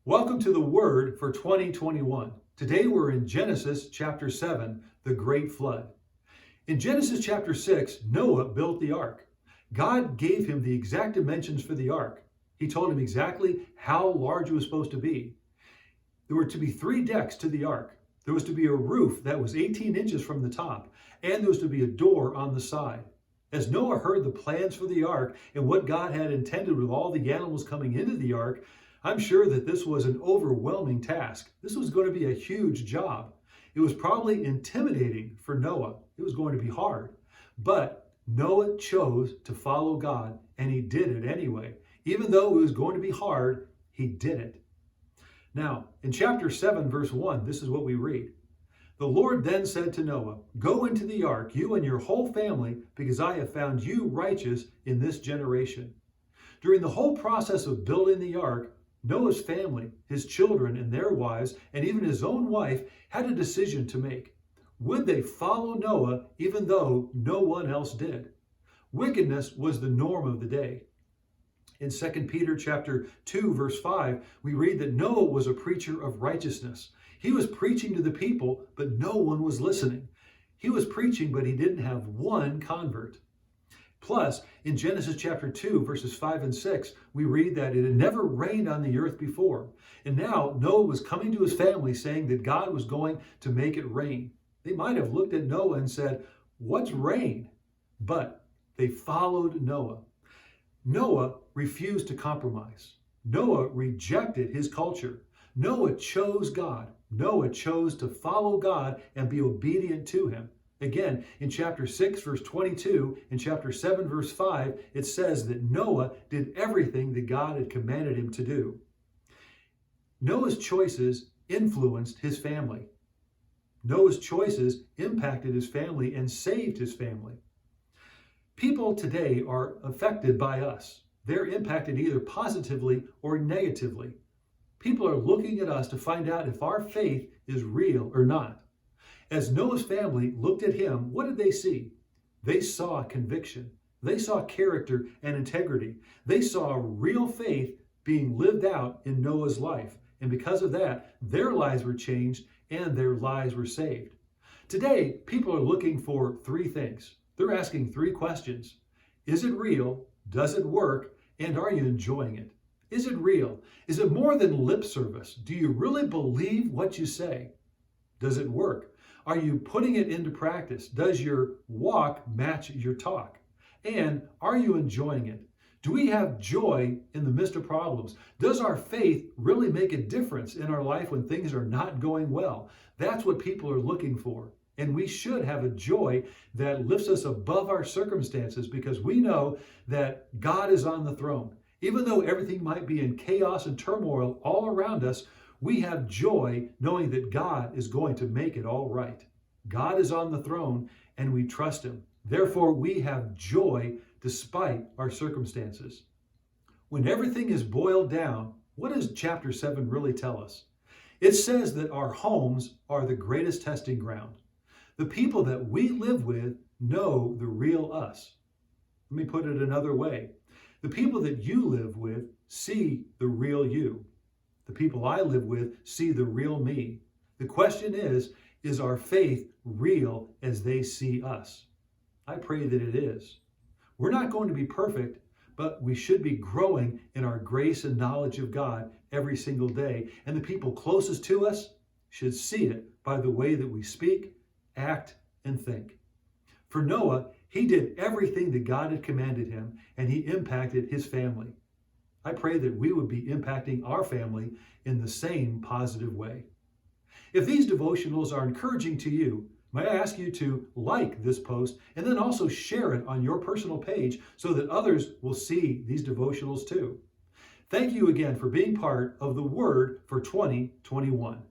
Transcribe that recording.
Welcome to the Word for 2021. Today we're in Genesis chapter 7, the Great Flood. In Genesis chapter 6, Noah built the ark. God gave him the exact dimensions for the ark. He told him exactly how large it was supposed to be. There were to be 3 decks to the ark. There was to be a roof that was 18 inches from the top, and there was to be a door on the side. As Noah heard the plans for the ark and what God had intended with all the animals coming into the ark, I'm sure that this was an overwhelming task. This was going to be a huge job. It was probably intimidating for Noah. It was going to be hard. But Noah chose to follow God, and he did it anyway. Even though it was going to be hard, he did it. Now, in chapter 7, verse 1, this is what we read. The Lord then said to Noah, "Go into the ark, you and your whole family, because I have found you righteous in this generation." During the whole process of building the ark, Noah's family, his children and their wives, and even his own wife had a decision to make. Would they follow Noah even though no one else did? Wickedness was the norm of the day. In 2 Peter chapter 2, verse 5, we read that Noah was a preacher of righteousness. He was preaching to the people, but no one was listening. He was preaching, but he didn't have one convert. Plus, in Genesis chapter 2, verses 5 and 6, we read that it had never rained on the earth before. And now Noah was coming to his family saying that God was going to make it rain. They might have looked at Noah and said, "What's rain?" But they followed Noah. Noah refused to compromise. Noah rejected his culture. Noah chose God. Noah chose to follow God and be obedient to him. Again, in chapter 6, verse 22, and chapter 7, verse 5, it says that Noah did everything that God had commanded him to do. Noah's choices influenced his family. Noah's choices impacted his family and saved his family. People today are affected by us. They're impacted either positively or negatively. People are looking at us to find out if our faith is real or not. As Noah's family looked at him, what did they see? They saw conviction. They saw character and integrity. They saw real faith being lived out in Noah's life. And because of that, their lives were changed and their lives were saved. Today, people are looking for 3 things. They're asking 3 questions. Is it real? Does it work? And are you enjoying it? Is it real? Is it more than lip service? Do you really believe what you say? Does it work? Are you putting it into practice? Does your walk match your talk? And are you enjoying it? Do we have joy in the midst of problems? Does our faith really make a difference in our life when things are not going well? That's what people are looking for. And we should have a joy that lifts us above our circumstances because we know that God is on the throne. Even though everything might be in chaos and turmoil all around us, we have joy knowing that God is going to make it all right. God is on the throne and we trust him. Therefore, we have joy despite our circumstances. When everything is boiled down, what does chapter 7 really tell us? It says that our homes are the greatest testing ground. The people that we live with know the real us. Let me put it another way. The people that you live with see the real you. The people I live with see the real me. The question is our faith real as they see us? I pray that it is. We're not going to be perfect, but we should be growing in our grace and knowledge of God every single day. And the people closest to us should see it by the way that we speak, act, and think. For Noah, he did everything that God had commanded him, and he impacted his family. I pray that we would be impacting our family in the same positive way. If these devotionals are encouraging to you, may I ask you to like this post and then also share it on your personal page so that others will see these devotionals too. Thank you again for being part of the Word for 2021.